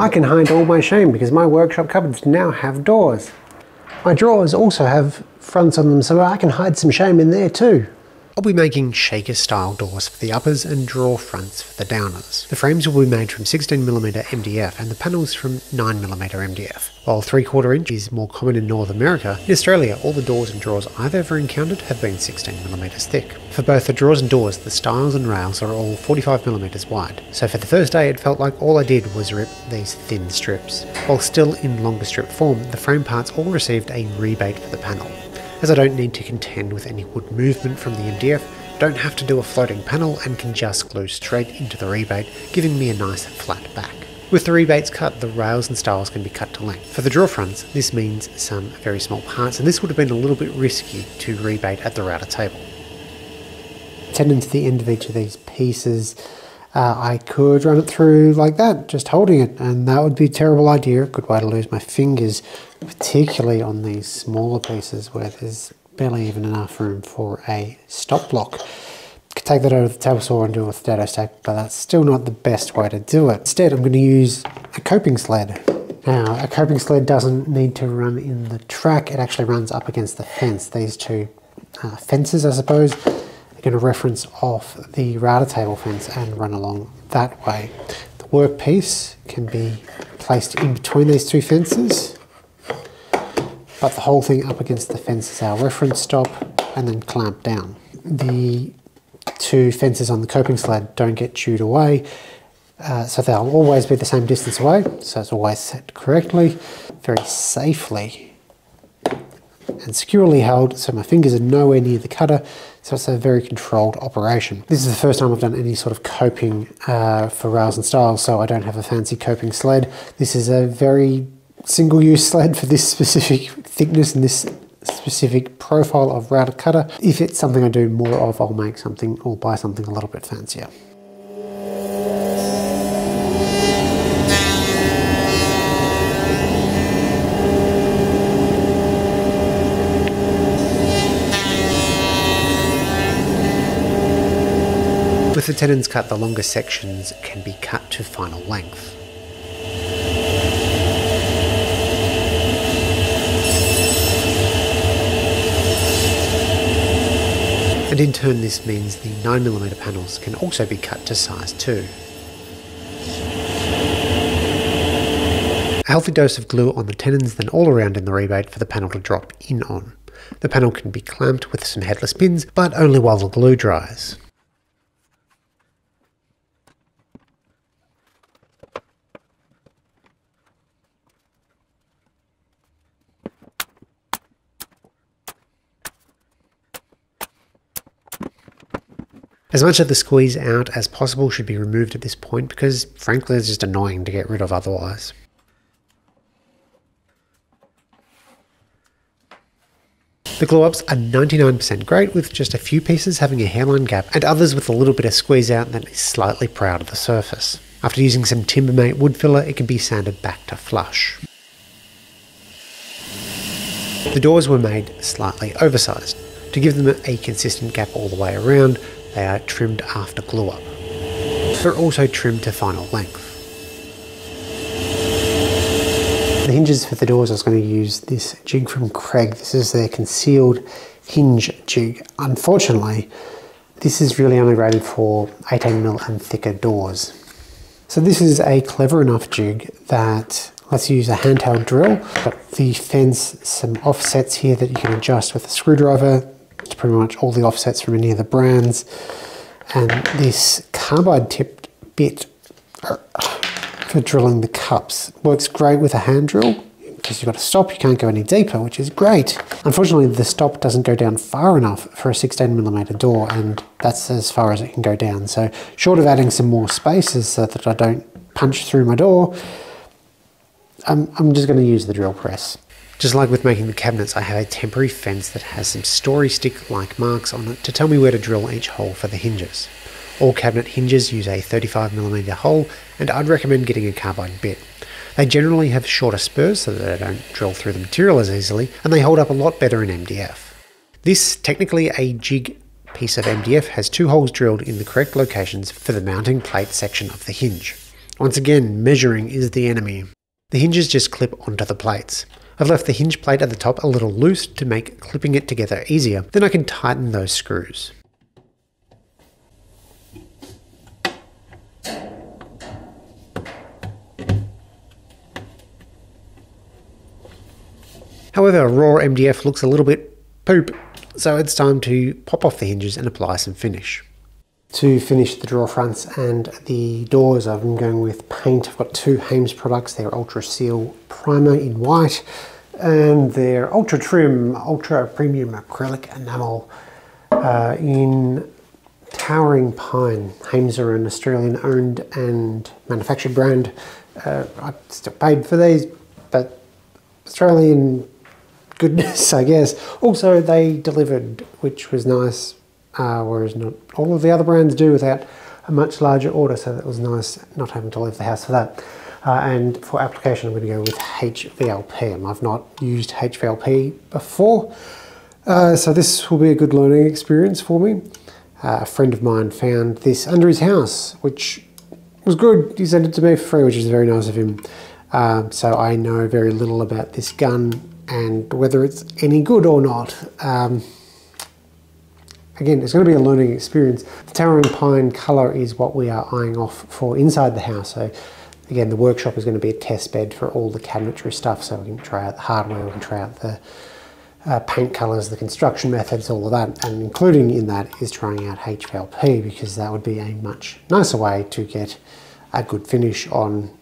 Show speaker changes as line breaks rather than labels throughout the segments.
I can hide all my shame because my workshop cupboards now have doors. My drawers also have fronts on them, so I can hide some shame in there too. I'll be making shaker style doors for the uppers and drawer fronts for the downers. The frames will be made from 16mm MDF and the panels from 9mm MDF. While 3/4 inch is more common in North America, in Australia all the doors and drawers I've ever encountered have been 16mm thick. For both the drawers and doors, the stiles and rails are all 45mm wide, so for the first day it felt like all I did was rip these thin strips. While still in longer strip form, the frame parts all received a rebate for the panel. As I don't need to contend with any wood movement from the MDF, don't have to do a floating panel and can just glue straight into the rebate, giving me a nice flat back. With the rebates cut, the rails and stiles can be cut to length. For the drawer fronts, this means some very small parts, and this would have been a little bit risky to rebate at the router table. Tending to the end of each of these pieces, I could run it through like that, just holding it, and that would be a terrible idea, a good way to lose my fingers, particularly on these smaller pieces where there's barely even enough room for a stop block. Could take that over the table saw and do it with a dado stack, but that's still not the best way to do it. Instead, I'm going to use a coping sled. Now, a coping sled doesn't need to run in the track, it actually runs up against the fence. These two fences, I suppose, going to reference off the router table fence and run along that way. The workpiece can be placed in between these two fences, but the whole thing up against the fence is our reference stop and then clamp down. The two fences on the coping sled don't get chewed away, so they'll always be the same distance away, so it's always set correctly, very safely and securely held, so my fingers are nowhere near the cutter, so it's a very controlled operation. This is the first time I've done any sort of coping for rails and stiles, so I don't have a fancy coping sled. This is a very single-use sled for this specific thickness and this specific profile of router cutter. If it's something I do more of, I'll make something or buy something a little bit fancier. With the tenons cut, the longer sections can be cut to final length. And in turn this means the 9mm panels can also be cut to size 2. A healthy dose of glue on the tenons, then all around in the rebate for the panel to drop in on. The panel can be clamped with some headless pins, but only while the glue dries. As much of the squeeze out as possible should be removed at this point because frankly it's just annoying to get rid of otherwise. The glue ups are 99% great, with just a few pieces having a hairline gap and others with a little bit of squeeze out that is slightly proud of the surface. After using some Timbermate wood filler, it can be sanded back to flush. The doors were made slightly oversized. To give them a consistent gap all the way around, they are trimmed after glue up. They're also trimmed to final length. The hinges for the doors, I was going to use this jig from Craig. This is their concealed hinge jig. Unfortunately, this is really only rated for 18mm and thicker doors. So this is a clever enough jig that lets you use a handheld drill. Got the fence, some offsets here that you can adjust with a screwdriver. It's pretty much all the offsets from any of the brands. And this carbide tipped bit for drilling the cups works great with a hand drill because you've got to stop, you can't go any deeper, which is great. Unfortunately, the stop doesn't go down far enough for a 16mm door, and that's as far as it can go down. So short of adding some more spaces so that I don't punch through my door, I'm just going to use the drill press. Just like with making the cabinets, I have a temporary fence that has some story stick-like marks on it to tell me where to drill each hole for the hinges. All cabinet hinges use a 35mm hole, and I'd recommend getting a carbide bit. They generally have shorter spurs so that they don't drill through the material as easily, and they hold up a lot better in MDF. This, technically a jig piece of MDF, has 2 holes drilled in the correct locations for the mounting plate section of the hinge. Once again, measuring is the enemy. The hinges just clip onto the plates. I've left the hinge plate at the top a little loose to make clipping it together easier. Then I can tighten those screws. However, raw MDF looks a little bit poop, so it's time to pop off the hinges and apply some finish. To finish the drawer fronts and the doors, I've been going with paint. I've got two Hames products. They're Ultra Seal Primer in white and their Ultra Trim Ultra Premium Acrylic Enamel in Towering Pine. Hames are an Australian owned and manufactured brand. I still paid for these, but Australian goodness, I guess. Also, they delivered, which was nice. Whereas not all of the other brands do without a much larger order, so that was nice not having to leave the house for that. And for application, I'm going to go with HVLP, and I've not used HVLP before, so this will be a good learning experience for me. A friend of mine found this under his house, which was good. He sent it to me for free, which is very nice of him. So I know very little about this gun and whether it's any good or not. Again, it's going to be a learning experience. The Towering Pine colour is what we are eyeing off for inside the house. So again, the workshop is going to be a test bed for all the cabinetry stuff. So we can try out the hardware, we can try out the paint colours, the construction methods, all of that. And including in that is trying out HVLP, because that would be a much nicer way to get a good finish on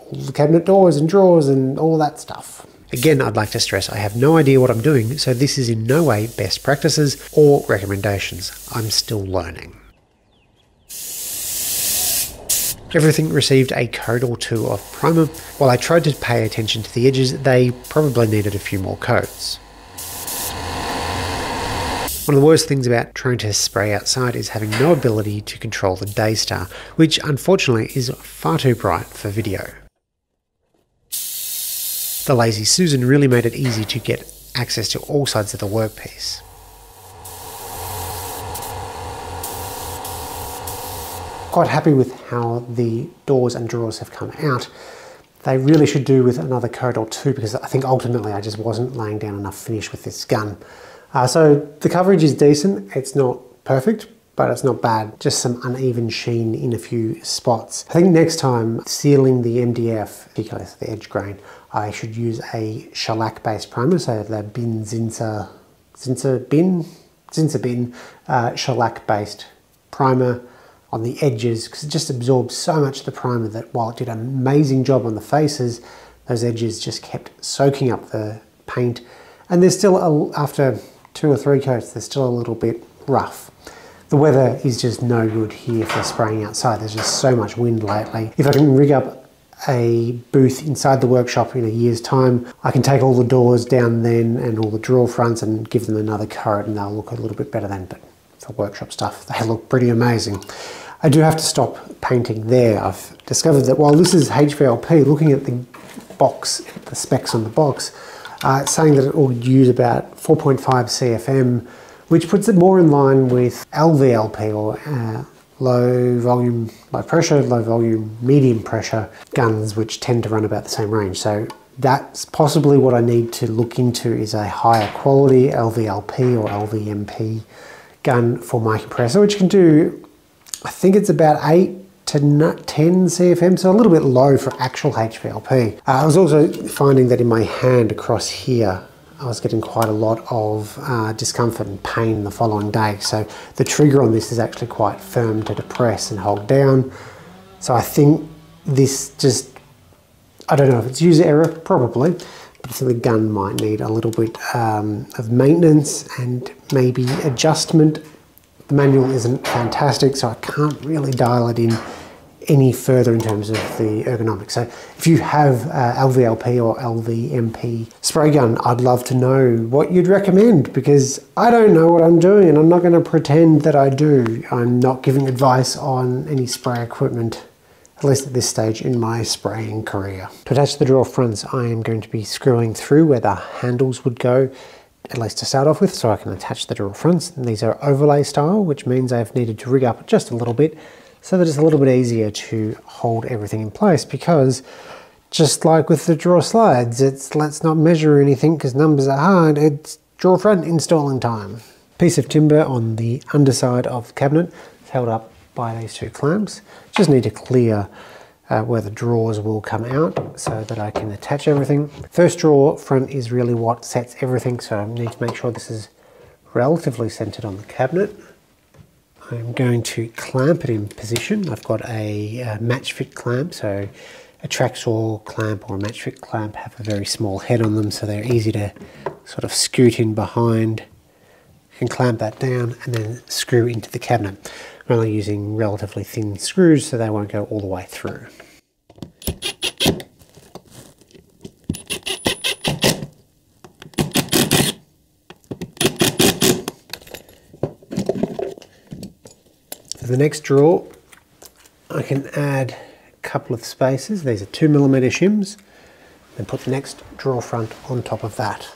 all the cabinet doors and drawers and all that stuff. Again, I'd like to stress I have no idea what I'm doing, so this is in no way best practices or recommendations. I'm still learning. Everything received a coat or two of primer. While I tried to pay attention to the edges, they probably needed a few more coats. One of the worst things about trying to spray outside is having no ability to control the day star, which unfortunately is far too bright for video. The Lazy Susan really made it easy to get access to all sides of the workpiece. Quite happy with how the doors and drawers have come out. They really should do with another coat or two, because I think ultimately I just wasn't laying down enough finish with this gun. So the coverage is decent. It's not perfect, but it's not bad. Just some uneven sheen in a few spots. I think next time sealing the MDF, particularly the edge grain, I should use a shellac based primer, so the Zinser Bin shellac based primer on the edges, because it just absorbs so much of the primer that while it did an amazing job on the faces, those edges just kept soaking up the paint. And there's still, after 2 or 3 coats, there's still a little bit rough. The weather is just no good here for spraying outside. There's just so much wind lately. If I can rig up a booth inside the workshop in a year's time, I can take all the doors down then and all the drawer fronts and give them another coat, and they'll look a little bit better then. But for workshop stuff, they look pretty amazing. I do have to stop painting there. I've discovered that while this is HVLP, looking at the box, the specs on the box, it's saying that it will use about 4.5 CFM, which puts it more in line with LVLP, or low volume, low pressure, low volume, medium pressure guns, which tend to run about the same range. So that's possibly what I need to look into, is a higher quality LVLP or LVMP gun for my compressor, which can do, I think it's about 8 to 10 CFM, so a little bit low for actual HVLP. I was also finding that in my hand across here, I was getting quite a lot of discomfort and pain the following day. So the trigger on this is actually quite firm to depress and hold down. So I think this just, I don't know if it's user error, probably, but I think the gun might need a little bit of maintenance and maybe adjustment. The manual isn't fantastic, so I can't really dial it in any further in terms of the ergonomics. So if you have LVLP or LVMP spray gun, I'd love to know what you'd recommend, because I don't know what I'm doing and I'm not going to pretend that I do. I'm not giving advice on any spray equipment, at least at this stage in my spraying career. To attach the drawer fronts, I am going to be screwing through where the handles would go, at least to start off with, so I can attach the drawer fronts. And these are overlay style, which means I've needed to rig up just a little bit so that it's a little bit easier to hold everything in place, because just like with the drawer slides, it's let's not measure anything because numbers are hard, it's drawer front installing time. Piece of timber on the underside of the cabinet is held up by these two clamps. Just need to clear where the drawers will come out so that I can attach everything. First drawer front is really what sets everything, so I need to make sure this is relatively centered on the cabinet. I'm going to clamp it in position. I've got a match fit clamp, so a track saw clamp or a match fit clamp have a very small head on them, so they're easy to sort of scoot in behind. You can clamp that down and then screw into the cabinet. I'm only using relatively thin screws so they won't go all the way through. For the next drawer, I can add a couple of spaces. These are 2mm shims, and put the next drawer front on top of that.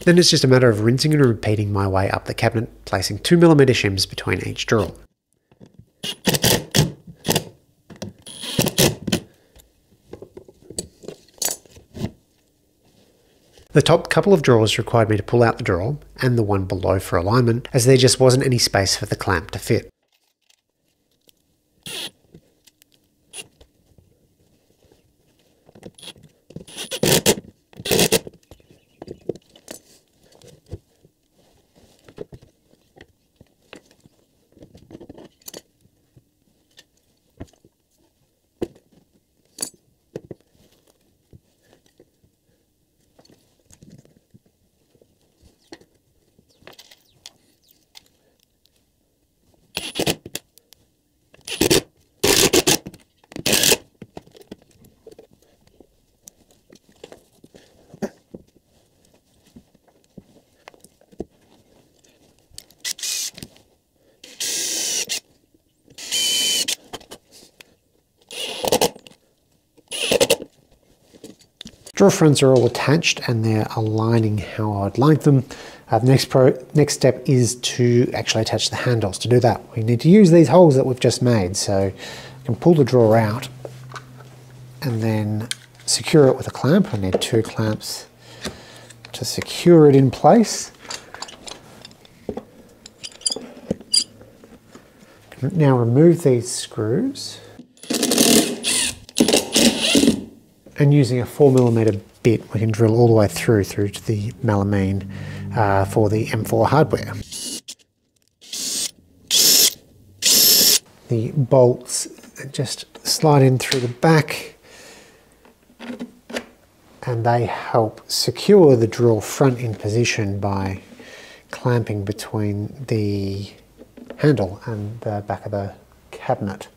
Then it's just a matter of rinsing and repeating my way up the cabinet, placing 2mm shims between each drawer. The top couple of drawers required me to pull out the drawer and the one below for alignment, as there just wasn't any space for the clamp to fit. Drawer fronts are all attached and they're aligning how I'd like them. The next step is to actually attach the handles. To do that, we need to use these holes that we've just made. So I can pull the drawer out and then secure it with a clamp. I need 2 clamps to secure it in place. Now remove these screws. And using a 4mm bit, we can drill all the way through to the melamine for the M4 hardware. The bolts just slide in through the back, and they help secure the drawer front in position by clamping between the handle and the back of the cabinet.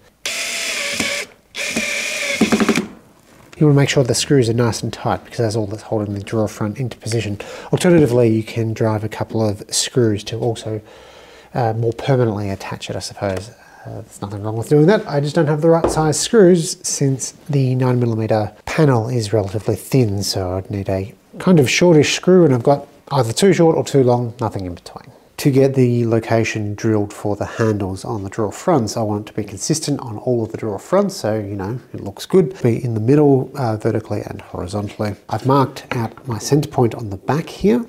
You want to make sure the screws are nice and tight, because that's all that's holding the drawer front into position. Alternatively, you can drive a couple of screws to also more permanently attach it, I suppose. There's nothing wrong with doing that. I just don't have the right size screws, since the 9mm panel is relatively thin, so I'd need a kind of shortish screw, and I've got either too short or too long, nothing in between. To get the location drilled for the handles on the drawer fronts, I want it to be consistent on all of the drawer fronts, so you know it looks good. Be in the middle, vertically and horizontally. I've marked out my center point on the back here,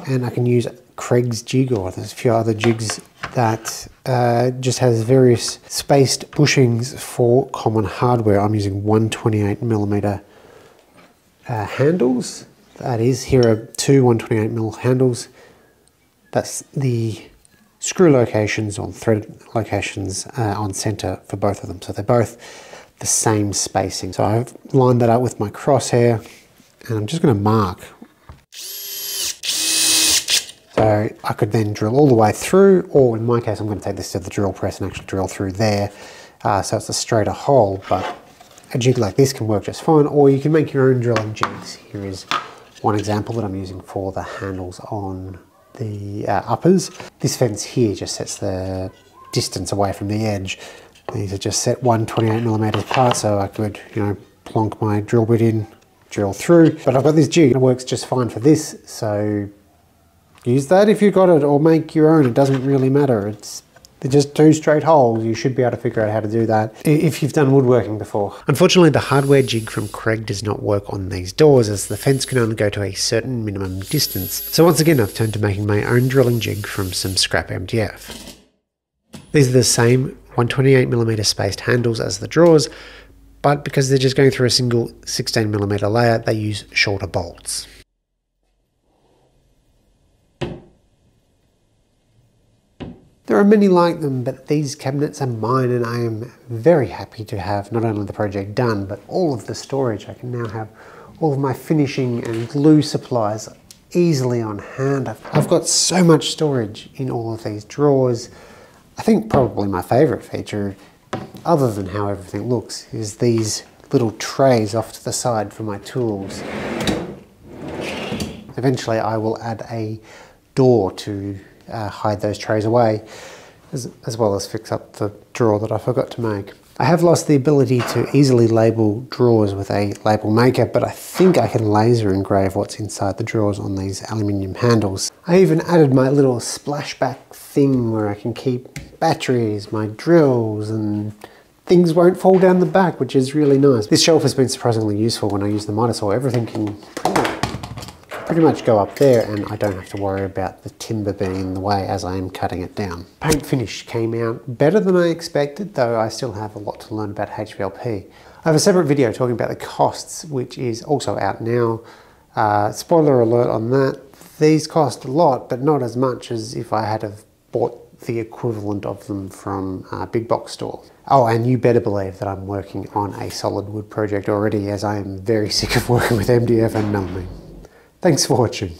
and I can use Craig's jig, or there's a few other jigs that just has various spaced bushings for common hardware. I'm using 128mm handles. That is, here are 2 128mm handles. That's the screw locations or thread locations on center for both of them. So they're both the same spacing. So I've lined that up with my crosshair, and I'm just going to mark. So I could then drill all the way through, or in my case, I'm going to take this to the drill press and actually drill through there. So it's a straighter hole, but a jig like this can work just fine, or you can make your own drilling jigs. Here is one example that I'm using for the handles on the uppers. This fence here just sets the distance away from the edge. These are just set 128mm apart, so I could, you know, plonk my drill bit in, drill through. But I've got this jig, it works just fine for this, so use that if you got it, or make your own. It doesn't really matter. They're just 2 straight holes. You should be able to figure out how to do that if you've done woodworking before. Unfortunately, the hardware jig from Craig does not work on these doors, as the fence can only go to a certain minimum distance. So once again, I've turned to making my own drilling jig from some scrap MDF. These are the same 128mm spaced handles as the drawers, but because they're just going through a single 16mm layer, they use shorter bolts. There are many like them, but these cabinets are mine, and I am very happy to have not only the project done, but all of the storage. I can now have all of my finishing and glue supplies easily on hand. I've got so much storage in all of these drawers. I think probably my favourite feature, other than how everything looks, is these little trays off to the side for my tools. Eventually I will add a door to hide those trays away, as well as fix up the drawer that I forgot to make. I have lost the ability to easily label drawers with a label maker, but I think I can laser engrave what's inside the drawers on these aluminium handles. I even added my little splashback thing where I can keep batteries, my drills, and things won't fall down the back, which is really nice. This shelf has been surprisingly useful when I use the miter saw. Everything can pretty much go up there, and I don't have to worry about the timber being in the way as I am cutting it down. Paint finish came out better than I expected, though I still have a lot to learn about HVLP. I have a separate video talking about the costs, which is also out now. Spoiler alert on that. These cost a lot, but not as much as if I had have bought the equivalent of them from a big box store. Oh, and you better believe that I'm working on a solid wood project already, as I am very sick of working with MDF and melamine. Thanks for watching.